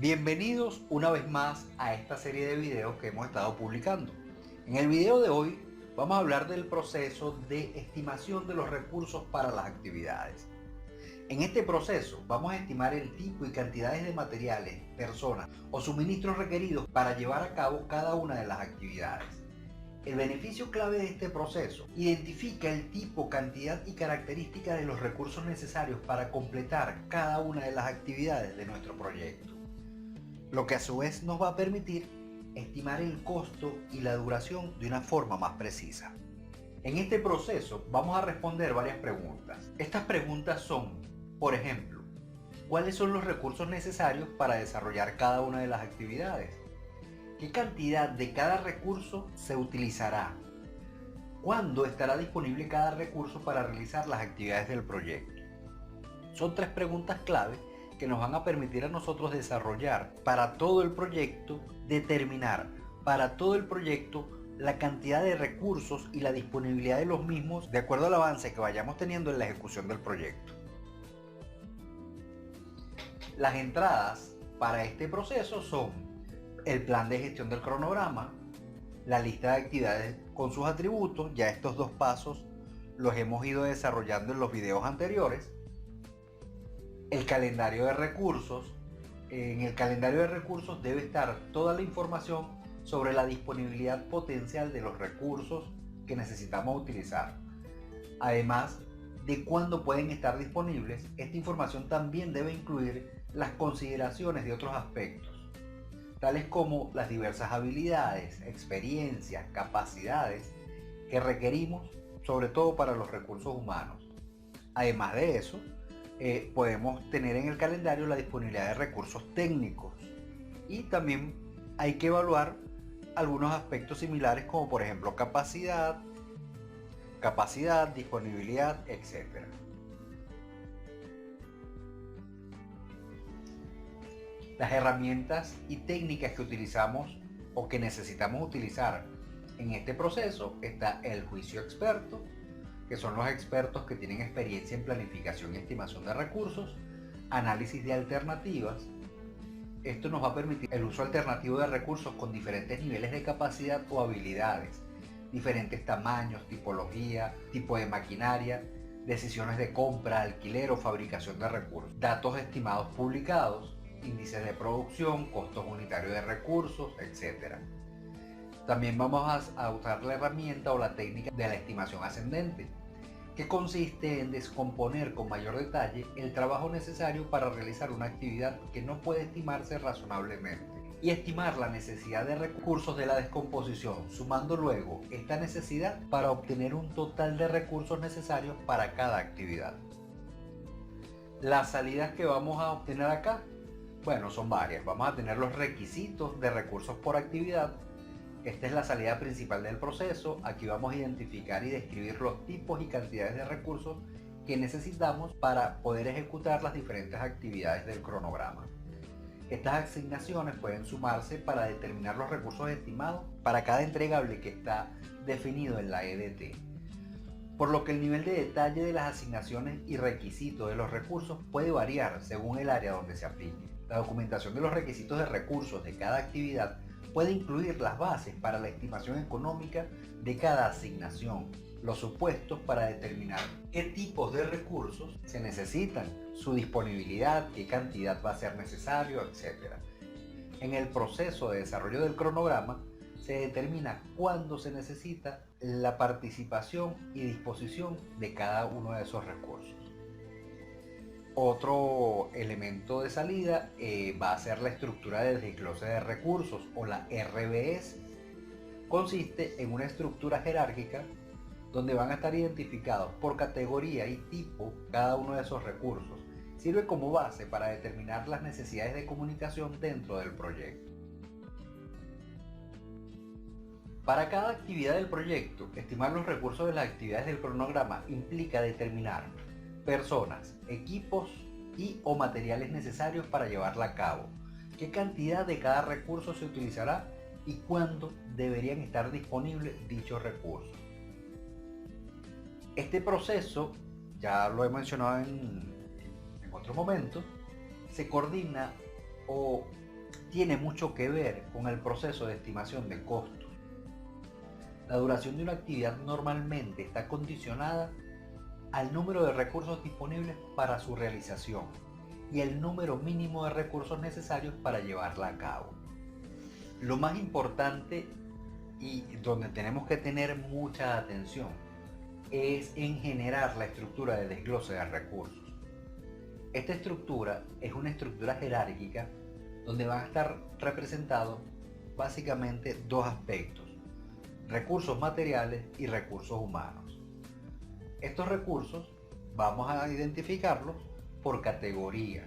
Bienvenidos una vez más a esta serie de videos que hemos estado publicando. En el video de hoy vamos a hablar del proceso de estimación de los recursos para las actividades. En este proceso vamos a estimar el tipo y cantidades de materiales, personas o suministros requeridos para llevar a cabo cada una de las actividades. El beneficio clave de este proceso identifica el tipo, cantidad y características de los recursos necesarios para completar cada una de las actividades de nuestro proyecto, lo que a su vez nos va a permitir estimar el costo y la duración de una forma más precisa. En este proceso vamos a responder varias preguntas. Estas preguntas son, por ejemplo, ¿cuáles son los recursos necesarios para desarrollar cada una de las actividades? ¿Qué cantidad de cada recurso se utilizará? ¿Cuándo estará disponible cada recurso para realizar las actividades del proyecto? Son tres preguntas clave que nos van a permitir a nosotros desarrollar para todo el proyecto, determinar para todo el proyecto la cantidad de recursos y la disponibilidad de los mismos de acuerdo al avance que vayamos teniendo en la ejecución del proyecto. Las entradas para este proceso son el plan de gestión del cronograma, la lista de actividades con sus atributos, ya estos dos pasos los hemos ido desarrollando en los videos anteriores, el calendario de recursos. En el calendario de recursos debe estar toda la información sobre la disponibilidad potencial de los recursos que necesitamos utilizar. Además de cuándo pueden estar disponibles, esta información también debe incluir las consideraciones de otros aspectos, tales como las diversas habilidades, experiencias, capacidades que requerimos, sobre todo para los recursos humanos. Además de eso, podemos tener en el calendario la disponibilidad de recursos técnicos y también hay que evaluar algunos aspectos similares como por ejemplo capacidad, disponibilidad, etc. Las herramientas y técnicas que utilizamos o que necesitamos utilizar en este proceso está el juicio experto, que son los expertos que tienen experiencia en planificación y estimación de recursos, análisis de alternativas. Esto nos va a permitir el uso alternativo de recursos con diferentes niveles de capacidad o habilidades, diferentes tamaños, tipología, tipo de maquinaria, decisiones de compra, alquiler o fabricación de recursos, datos estimados publicados, índices de producción, costos unitarios de recursos, etc. También vamos a usar la herramienta o la técnica de la estimación ascendente, que consiste en descomponer con mayor detalle el trabajo necesario para realizar una actividad que no puede estimarse razonablemente y estimar la necesidad de recursos de la descomposición, sumando luego esta necesidad para obtener un total de recursos necesarios para cada actividad. Las salidas que vamos a obtener acá, bueno, son varias. Vamos a tener los requisitos de recursos por actividad. Esta es la salida principal del proceso. Aquí vamos a identificar y describir los tipos y cantidades de recursos que necesitamos para poder ejecutar las diferentes actividades del cronograma. Estas asignaciones pueden sumarse para determinar los recursos estimados para cada entregable que está definido en la EDT. Por lo que el nivel de detalle de las asignaciones y requisitos de los recursos puede variar según el área donde se aplique. La documentación de los requisitos de recursos de cada actividad puede incluir las bases para la estimación económica de cada asignación, los supuestos para determinar qué tipos de recursos se necesitan, su disponibilidad, qué cantidad va a ser necesario, etc. En el proceso de desarrollo del cronograma se determina cuándo se necesita la participación y disposición de cada uno de esos recursos. Otro elemento de salida va a ser la estructura del desglose de recursos o la RBS. Consiste en una estructura jerárquica donde van a estar identificados por categoría y tipo cada uno de esos recursos. Sirve como base para determinar las necesidades de comunicación dentro del proyecto. Para cada actividad del proyecto, estimar los recursos de las actividades del cronograma implica determinar personas, equipos y o materiales necesarios para llevarla a cabo, qué cantidad de cada recurso se utilizará y cuándo deberían estar disponibles dichos recursos. Este proceso, ya lo he mencionado en otros momentos, se coordina o tiene mucho que ver con el proceso de estimación de costos. La duración de una actividad normalmente está condicionada al número de recursos disponibles para su realización y el número mínimo de recursos necesarios para llevarla a cabo. Lo más importante y donde tenemos que tener mucha atención es en generar la estructura de desglose de recursos. Esta estructura es una estructura jerárquica donde van a estar representados básicamente dos aspectos: recursos materiales y recursos humanos. Estos recursos vamos a identificarlos por categoría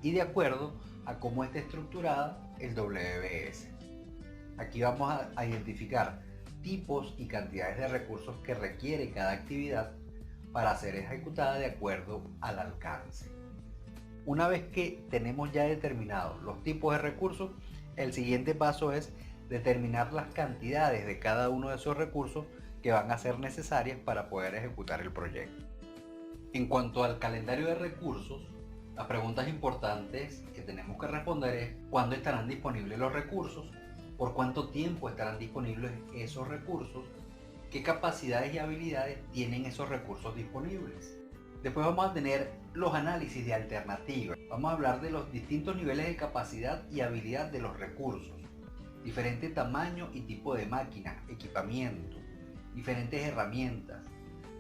y de acuerdo a cómo está estructurada el WBS. Aquí vamos a identificar tipos y cantidades de recursos que requiere cada actividad para ser ejecutada de acuerdo al alcance. Una vez que tenemos ya determinados los tipos de recursos, el siguiente paso es determinar las cantidades de cada uno de esos recursos que van a ser necesarias para poder ejecutar el proyecto. En cuanto al calendario de recursos, las preguntas importantes que tenemos que responder es: ¿cuándo estarán disponibles los recursos? ¿Por cuánto tiempo estarán disponibles esos recursos? ¿Qué capacidades y habilidades tienen esos recursos disponibles? Después vamos a tener los análisis de alternativas. Vamos a hablar de los distintos niveles de capacidad y habilidad de los recursos, diferente tamaño y tipo de máquina, equipamiento, diferentes herramientas,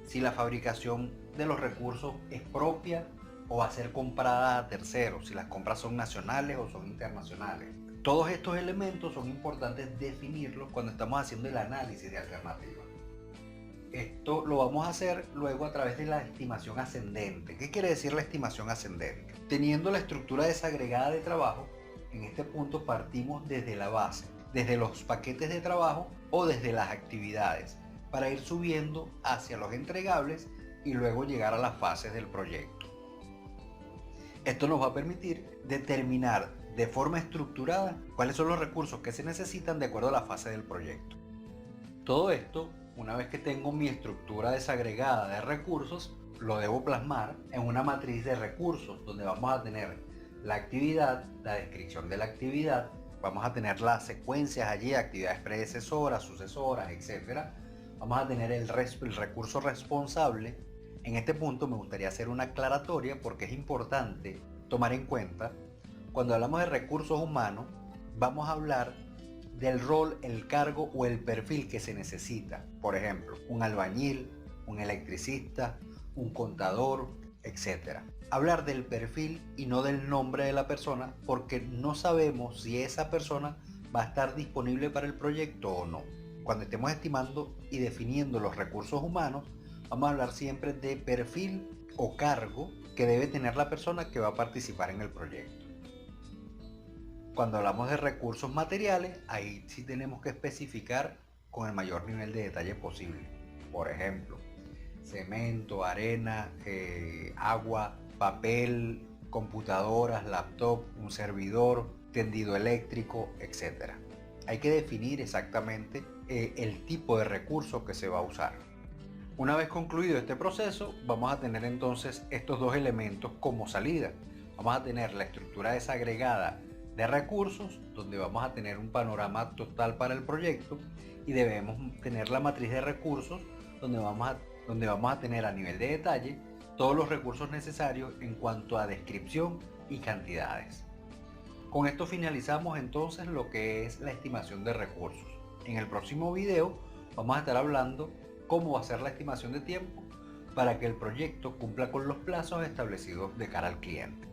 si la fabricación de los recursos es propia o va a ser comprada a terceros, si las compras son nacionales o son internacionales. Todos estos elementos son importantes definirlos cuando estamos haciendo el análisis de alternativas. Esto lo vamos a hacer luego a través de la estimación ascendente. ¿Qué quiere decir la estimación ascendente? Teniendo la estructura desagregada de trabajo, en este punto partimos desde la base, desde los paquetes de trabajo o desde las actividades, para ir subiendo hacia los entregables y luego llegar a las fases del proyecto. Esto nos va a permitir determinar de forma estructurada cuáles son los recursos que se necesitan de acuerdo a la fase del proyecto. Todo esto, una vez que tengo mi estructura desagregada de recursos, lo debo plasmar en una matriz de recursos donde vamos a tener la actividad, la descripción de la actividad, vamos a tener las secuencias allí, actividades predecesoras, sucesoras, etc. Vamos a tener el recurso responsable. En este punto me gustaría hacer una aclaratoria porque es importante tomar en cuenta, cuando hablamos de recursos humanos, vamos a hablar del rol, el cargo o el perfil que se necesita. Por ejemplo, un albañil, un electricista, un contador, etc. Hablar del perfil y no del nombre de la persona, porque no sabemos si esa persona va a estar disponible para el proyecto o no. Cuando estemos estimando y definiendo los recursos humanos, vamos a hablar siempre de perfil o cargo que debe tener la persona que va a participar en el proyecto. Cuando hablamos de recursos materiales, ahí sí tenemos que especificar con el mayor nivel de detalle posible. Por ejemplo, cemento, arena, agua, papel, computadoras, laptop, un servidor, tendido eléctrico, etc. Hay que definir exactamente el tipo de recurso que se va a usar. Una vez concluido este proceso, vamos a tener entonces estos dos elementos como salida. Vamos a tener la estructura desagregada de recursos, donde vamos a tener un panorama total para el proyecto, y debemos tener la matriz de recursos, donde vamos a tener a nivel de detalle todos los recursos necesarios en cuanto a descripción y cantidades. Con esto finalizamos entonces lo que es la estimación de recursos. En el próximo video vamos a estar hablando cómo hacer la estimación de tiempo para que el proyecto cumpla con los plazos establecidos de cara al cliente.